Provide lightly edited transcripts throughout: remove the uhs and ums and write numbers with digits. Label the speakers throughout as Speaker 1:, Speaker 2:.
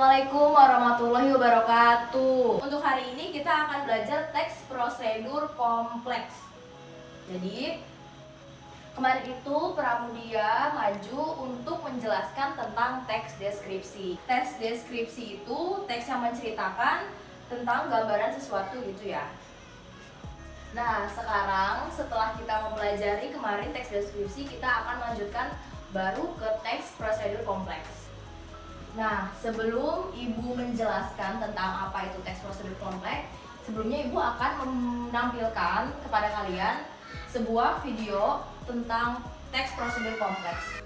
Speaker 1: Assalamualaikum warahmatullahi wabarakatuh. Untuk hari ini kita akan belajar teks prosedur kompleks. Jadi kemarin itu Pramudia maju untuk menjelaskan tentang teks deskripsi. Teks deskripsi itu teks yang menceritakan tentang gambaran sesuatu gitu ya. Nah, sekarang setelah kita mempelajari kemarin teks deskripsi, kita akan melanjutkan baru ke teks prosedur kompleks. Nah, sebelum Ibu menjelaskan tentang apa itu teks prosedur kompleks, sebelumnya Ibu akan menampilkan kepada kalian sebuah video tentang teks prosedur kompleks.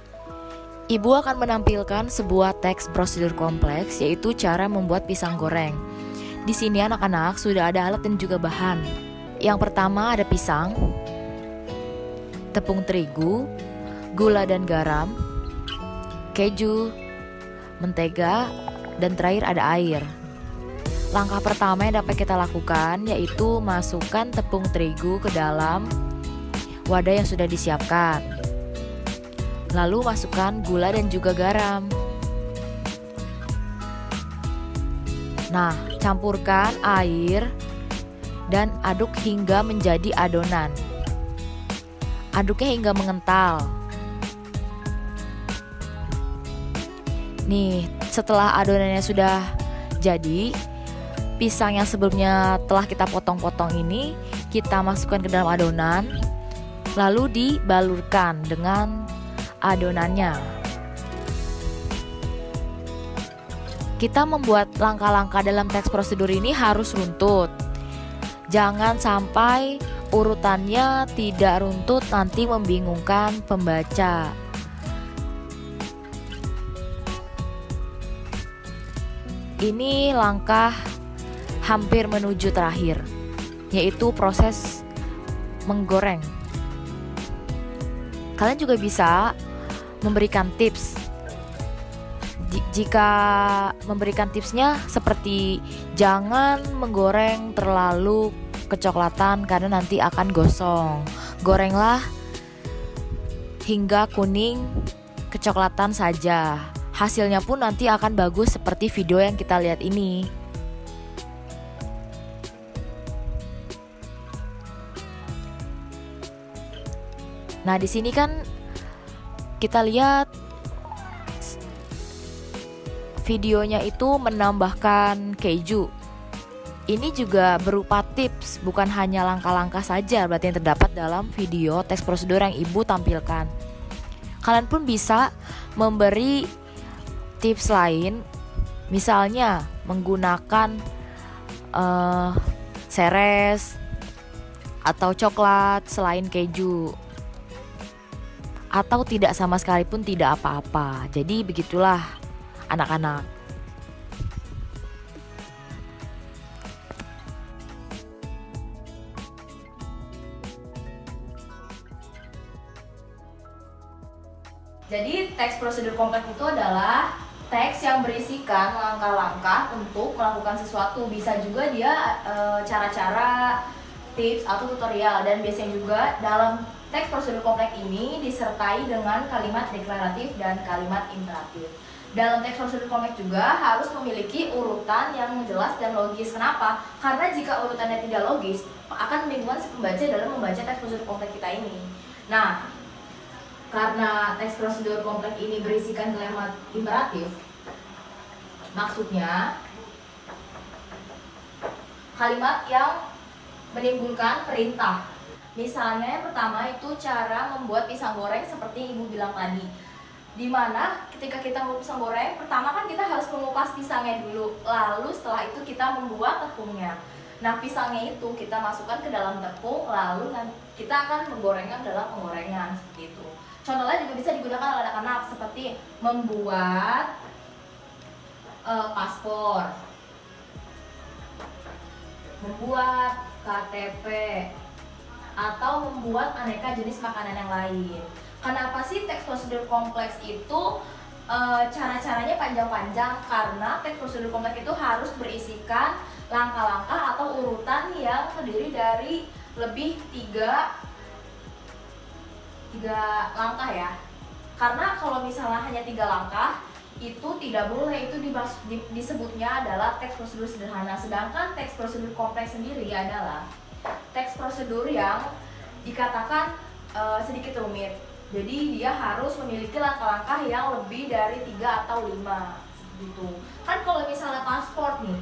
Speaker 2: Ibu akan menampilkan sebuah teks prosedur kompleks, yaitu cara membuat pisang goreng. Di sini anak-anak sudah ada alat dan juga bahan. Yang pertama ada pisang, tepung terigu, gula dan garam, keju, mentega, dan terakhir ada air. Langkah pertama yang dapat kita lakukan yaitu masukkan tepung terigu ke dalam wadah yang sudah disiapkan. Lalu masukkan gula dan juga garam. Nah, campurkan air dan aduk hingga menjadi adonan. Aduknya hingga mengental. Nih, setelah adonannya sudah jadi, pisang yang sebelumnya telah kita potong-potong ini kita masukkan ke dalam adonan, lalu dibalurkan dengan adonannya. Kita membuat langkah-langkah dalam teks prosedur ini harus runtut. Jangan sampai urutannya tidak runtut, nanti membingungkan pembaca. Ini langkah hampir menuju terakhir, yaitu proses menggoreng. Kalian juga bisa memberikan tips. Jika memberikan tipsnya seperti jangan menggoreng terlalu kecoklatan karena nanti akan gosong. Gorenglah hingga kuning kecoklatan saja. Hasilnya pun nanti akan bagus seperti video yang kita lihat ini. Nah, di sini kan kita lihat videonya itu menambahkan keju. Ini juga berupa tips, bukan hanya langkah-langkah saja berarti yang terdapat dalam video teks prosedur yang Ibu tampilkan. Kalian pun bisa memberi tips lain, misalnya menggunakan seres atau coklat selain keju, atau tidak sama sekali pun tidak apa-apa. Jadi begitulah anak-anak.
Speaker 1: Jadi teks prosedur kompleks itu adalah teks yang berisikan langkah-langkah untuk melakukan sesuatu. Bisa juga dia cara-cara, tips atau tutorial. Dan biasanya juga dalam teks prosedur kompleks ini disertai dengan kalimat deklaratif dan kalimat imperatif. Dalam teks prosedur kompleks juga harus memiliki urutan yang jelas dan logis. Kenapa? Karena jika urutannya tidak logis, akan membingungkan si pembaca dalam membaca teks prosedur kompleks kita ini. Nah, karena teks prosedur kompleks ini berisikan kalimat imperatif, maksudnya kalimat yang menimbulkan perintah. Misalnya yang pertama itu cara membuat pisang goreng seperti Ibu bilang tadi. Dimana ketika kita membuat pisang goreng, pertama kan kita harus mengupas pisangnya dulu. Lalu setelah itu kita membuat tepungnya. Nah, pisangnya itu kita masukkan ke dalam tepung, lalu kita akan menggorengnya dalam penggorengan seperti itu. Contohnya juga bisa digunakan oleh anak-anak seperti membuat paspor, membuat KTP, atau membuat aneka jenis makanan yang lain. Kenapa sih teks prosedur kompleks itu cara-caranya panjang-panjang? Karena teks prosedur kompleks itu harus berisikan langkah-langkah atau urutan yang terdiri dari lebih tiga langkah ya. Karena kalau misalnya hanya 3 langkah, itu tidak boleh, itu disebutnya adalah teks prosedur sederhana. Sedangkan teks prosedur kompleks sendiri adalah teks prosedur yang dikatakan sedikit rumit. Jadi dia harus memiliki langkah-langkah yang lebih dari 3 atau 5 gitu. Kan kalau misalnya paspor nih,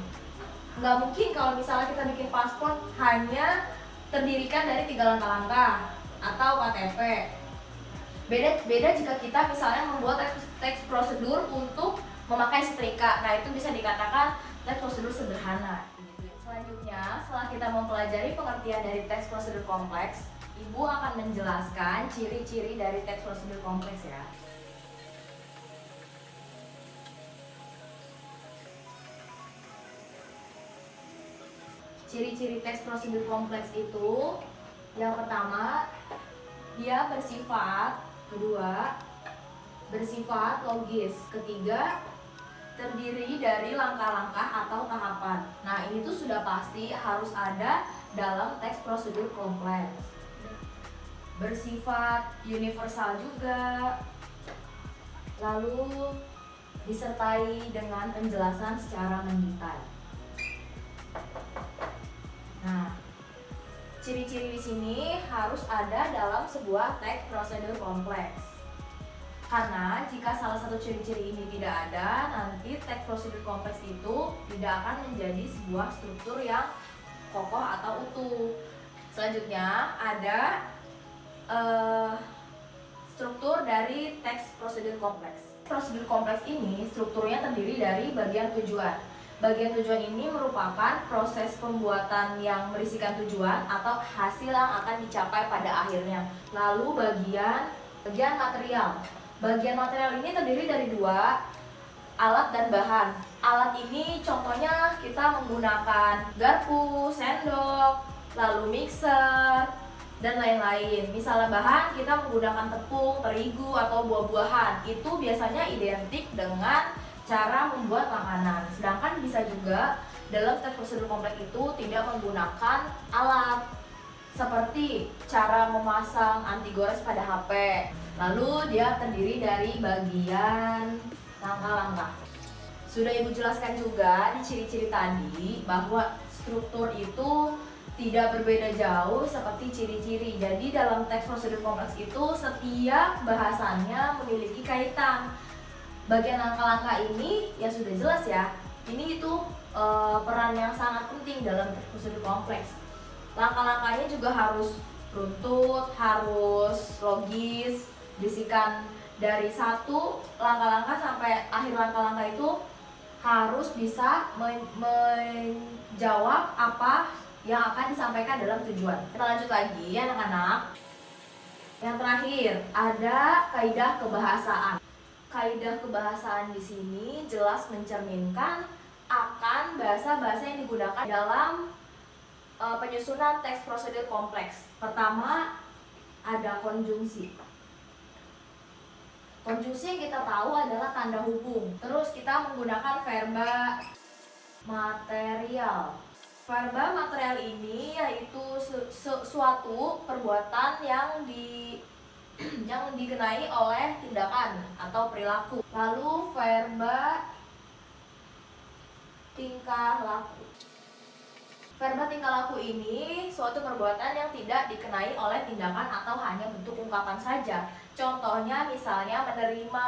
Speaker 1: nggak mungkin kalau misalnya kita bikin paspor hanya terdirikan dari 3 langkah-langkah atau KTP. Beda jika kita misalnya membuat teks prosedur untuk memakai setrika. Nah, itu bisa dikatakan teks prosedur sederhana. Selanjutnya, setelah kita mempelajari pengertian dari teks prosedur kompleks, Ibu akan menjelaskan ciri-ciri dari teks prosedur kompleks ya. Ciri-ciri teks prosedur kompleks itu, yang pertama, dia bersifat, kedua, bersifat logis, ketiga, terdiri dari langkah-langkah atau tahapan. Nah, ini tuh sudah pasti harus ada dalam teks prosedur kompleks. Bersifat universal juga, lalu disertai dengan penjelasan secara mendetail. Nah, ciri-ciri di sini harus ada dalam sebuah teks prosedur kompleks. Karena jika salah satu ciri-ciri ini tidak ada, nanti teks prosedur kompleks itu tidak akan menjadi sebuah struktur yang kokoh atau utuh. Selanjutnya ada struktur dari teks prosedur kompleks. Prosedur kompleks ini strukturnya terdiri dari bagian tujuan. Bagian tujuan ini merupakan proses pembuatan yang berisikan tujuan atau hasil yang akan dicapai pada akhirnya. Lalu bagian material. Bagian material ini terdiri dari 2, alat dan bahan. Alat ini contohnya kita menggunakan garpu, sendok, lalu mixer, dan lain-lain. Misalnya bahan, kita menggunakan tepung, terigu, atau buah-buahan. Itu biasanya identik dengan cara membuat makanan. Sedangkan bisa juga dalam teks prosedur kompleks itu tidak menggunakan alat, seperti cara memasang anti gores pada HP. Lalu dia terdiri dari bagian langkah-langkah. Sudah Ibu jelaskan juga di ciri-ciri tadi bahwa struktur itu tidak berbeda jauh seperti ciri-ciri. Jadi dalam teks prosedur kompleks itu setiap bahasannya memiliki kaitan. Bagian langkah-langkah ini ya sudah jelas ya. Ini itu peran yang sangat penting dalam teks prosedur kompleks. Langkah-langkahnya juga harus runtut, harus logis, berisikan dari satu langkah-langkah sampai akhir langkah-langkah itu harus bisa menjawab apa yang akan disampaikan dalam tujuan. Kita lanjut lagi ya anak-anak. Yang terakhir ada kaidah kebahasaan. Kaidah kebahasaan di sini jelas mencerminkan akan bahasa-bahasa yang digunakan dalam penyusunan teks prosedur kompleks. Pertama ada konjungsi. Konjungsi yang kita tahu adalah tanda hubung. Terus kita menggunakan verba material. Verba material ini yaitu suatu perbuatan yang dikenai oleh tindakan atau perilaku. Lalu verba tingkah laku. Verba tingkah laku ini suatu perbuatan yang tidak dikenai oleh tindakan atau hanya bentuk ungkapan saja. Contohnya misalnya menerima,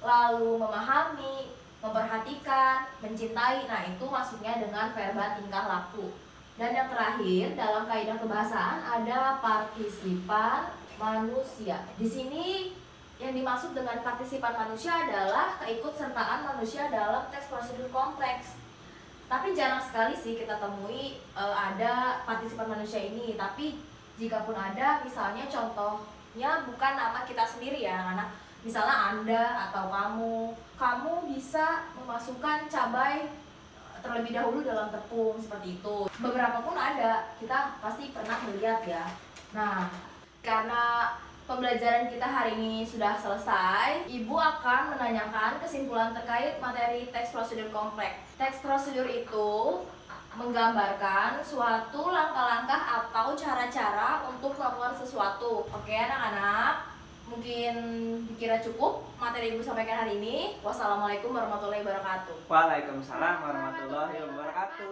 Speaker 1: lalu memahami, memperhatikan, mencintai. Nah, itu maksudnya dengan verba tingkah laku. Dan yang terakhir dalam kaidah kebahasaan ada partisipan manusia. Di sini yang dimaksud dengan partisipan manusia adalah keikutsertaan manusia dalam teks prosedur kompleks. Tapi jarang sekali sih kita temui ada partisipan manusia ini. Tapi jika pun ada, misalnya contohnya bukan nama kita sendiri ya anak-anak. Misalnya Anda atau kamu bisa memasukkan cabai terlebih dahulu dalam tepung, seperti itu. Beberapa pun ada, kita pasti pernah melihat ya. Nah, karena pembelajaran kita hari ini sudah selesai, Ibu akan menanyakan kesimpulan terkait materi teks prosedur kompleks. Teks prosedur itu menggambarkan suatu langkah-langkah atau cara-cara untuk melakukan sesuatu. Oke anak-anak, Mungkin dikira cukup materi Ibu sampaikan hari ini. Wassalamualaikum warahmatullahi wabarakatuh.
Speaker 3: Waalaikumsalam warahmatullahi wabarakatuh.